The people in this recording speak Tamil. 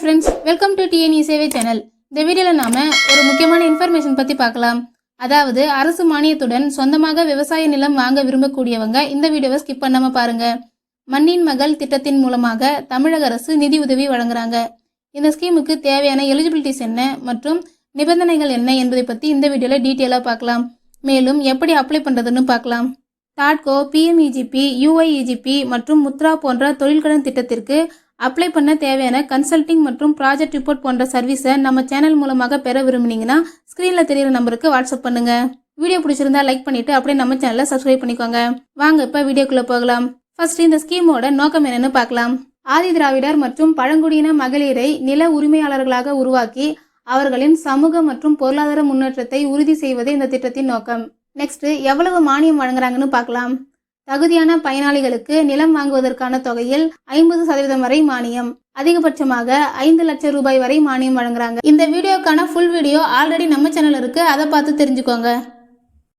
ஃப்ரெண்ட்ஸ், வெல்கம் டு டிஎன்இ சேவை சேனல். இந்த வீடியோவில் நாம ஒரு முக்கியமான இன்ஃபர்மேஷன் பற்றி பார்க்கலாம். அதாவது அரசு மானியத்துடன் சொந்தமாக விவசாய நிலம் வாங்க விரும்பக்கூடியவங்க இந்த வீடியோவை ஸ்கிப் பண்ணாமல் பாருங்க. மண்ணின் மகள் திட்டத்தின் மூலமாக தமிழக அரசு நிதி உதவி வழங்குறாங்க. இந்த ஸ்கீமுக்கு தேவையான எலிஜிபிலிட்டிஸ் என்ன மற்றும் நிபந்தனைகள் என்ன என்பதை பற்றி இந்த வீடியோவில் டீட்டெயிலாக பார்க்கலாம். மேலும் எப்படி அப்ளை பண்ணுறதுன்னு பார்க்கலாம். டாட்கோ, பிஎம்இஜிபி, யூஐஇஜிபி மற்றும் முத்ரா போன்ற தொழில்கடன் திட்டத்திற்கு அப்ளை பண்ண தேவையான கன்சல்டிங் மற்றும் ப்ராஜெக்ட் ரிப்போர்ட் போன்ற சர்வீஸை நம்ம சேனல் மூலமாக பெற விரும்புனீங்கன்னா ஸ்க்ரீனில் தெரிகிற நம்பருக்கு வாட்ஸ்அப் பண்ணுங்க. வீடியோ பிடிச்சிருந்தா லைக் பண்ணிட்டு அப்படியே நம்ம சேனலை சப்ஸ்கிரைப் பண்ணிக்கோங்க. வாங்க இப்போ வீடியோக்குள்ளே போகலாம். ஃபர்ஸ்ட் இந்த ஸ்கீமோட நோக்கம் என்னன்னு பார்க்கலாம். ஆதி திராவிடர் மற்றும் பழங்குடியின மகளிரை நில உரிமையாளர்களாக உருவாக்கி அவர்களின் சமூக மற்றும் பொருளாதார முன்னேற்றத்தை உறுதி செய்வதே இந்த திட்டத்தின் நோக்கம். நெக்ஸ்ட், எவ்வளவு மானியம் வழங்குறாங்கன்னு பார்க்கலாம். தகுதியான பயனாளிகளுக்கு நிலம் வாங்குவதற்கான தொகையில் 50% வரை மானியம், அதிகபட்சமாக 5 லட்சம் ரூபாய் வரை மானியம் வழங்குறாங்க. இந்த வீடியோக்கான ஃபுல் வீடியோ ஆல்ரெடி நம்ம சேனல் இருக்கு, அதை பார்த்து தெரிஞ்சுக்கோங்க.